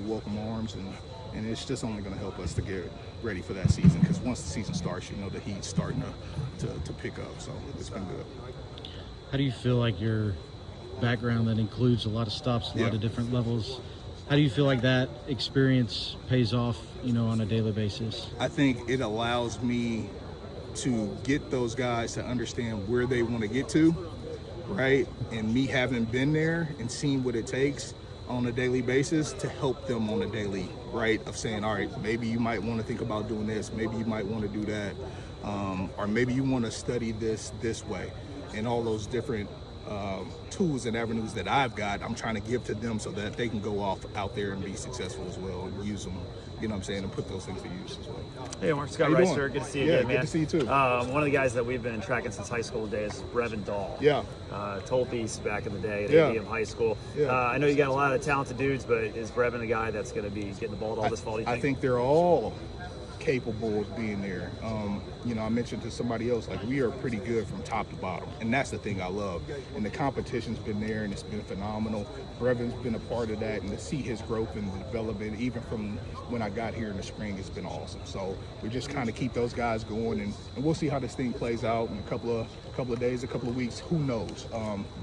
welcome arms, and it's just only going to help us to get ready for that season, because once the season starts, you know, the heat's starting to pick up. So it's been good. How do you feel like your background that includes a lot of stops, a lot of different levels, how do you feel like that experience pays off, you know, on a daily basis? I think it allows me to get those guys to understand where they want to get to, right? And me having been there and seen what it takes on a daily basis to help them on a daily, right? Of saying, all right, maybe you might want to think about doing this, maybe you might want to do that, or maybe you want to study this way. And all those different tools and avenues that I've got, I'm trying to give to them so that they can go off out there and be successful as well and use them, you know what I'm saying, and put those things to use as well. Hey, Omar, Scott Reister, good to see you again, man. Good to see you too. One of the guys that we've been tracking since high school days, Brevin Dahl. Yeah. Tolpies back in the day at ADM High School. Yeah. I know you got a lot of talented dudes, but is Brevin a guy that's going to be getting the ball all this fall, do you think? I think they're all capable of being there. You know, I mentioned to somebody else, like, we are pretty good from top to bottom, and that's the thing I love. And the competition's been there, and it's been phenomenal. Brevin's been a part of that, and to see his growth and development, even from when I got here in the spring, it's been awesome. So we just kind of keep those guys going, and we'll see how this thing plays out in a couple of days, a couple of weeks. Who knows?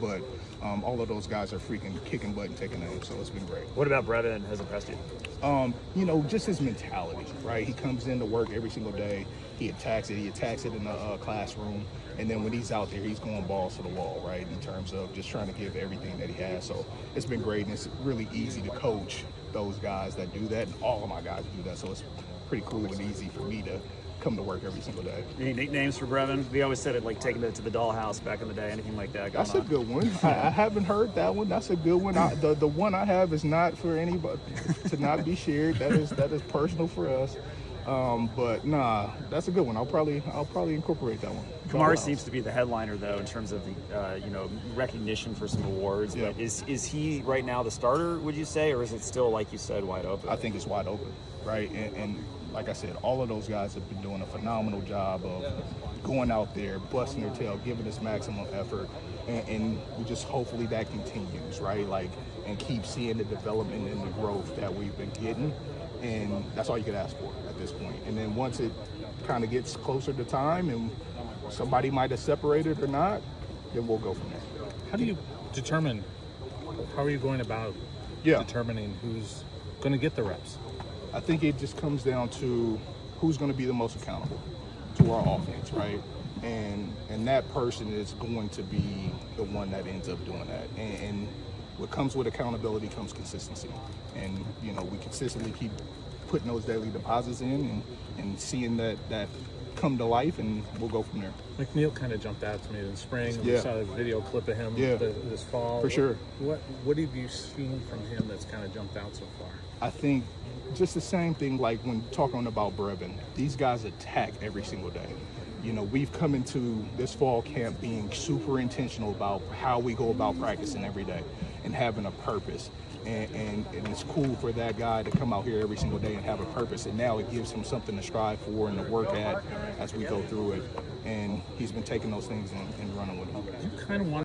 But all of those guys are freaking kicking butt and taking names, so it's been great. What about Brevin has impressed you? You know, just his mentality, right? He comes into work every single day. He attacks it in the classroom. And then when he's out there, he's going balls to the wall, right? In terms of just trying to give everything that he has. So it's been great, and it's really easy to coach those guys that do that. And all of my guys do that. So it's pretty cool and easy for me to come to work every single day. Any nicknames for Brevin? We always said it, like taking it to the dollhouse back in the day, anything like that going That's a good one. I haven't heard that one. That's a good one. The one I have is not for anybody to not be shared. That is personal for us. But nah, that's a good one. I'll probably incorporate that one. Kamari seems to be the headliner, though, in terms of the recognition for some awards. Yeah. But is he right now the starter, would you say, or is it still, like you said, wide open? I think it's wide open, right? And like I said, all of those guys have been doing a phenomenal job of going out there, busting their tail, giving us maximum effort, and we just hopefully that continues, right? Like, and keep seeing the development and the growth that we've been getting, and that's all you could ask for at this point. And then once it kind of gets closer to time and somebody might have separated or not, then we'll go from there. How do you determine, how are you going about determining who's going to get the reps? I think it just comes down to who's going to be the most accountable to our offense, right? And that person is going to be the one that ends up doing that. And what comes with accountability comes consistency. And, you know, we consistently keep putting those daily deposits in and seeing that come to life, and we'll go from there. McNeil kind of jumped out to me in the spring. We saw a video clip of him this fall. For sure. What have you seen from him that's kind of jumped out so far? I think just the same thing, like when talking about Brevin, these guys attack every single day. You know, we've come into this fall camp being super intentional about how we go about practicing every day and having a purpose. And it's cool for that guy to come out here every single day and have a purpose. And now it gives him something to strive for and to work at as we go through it. And he's been taking those things and running with them. You kind of want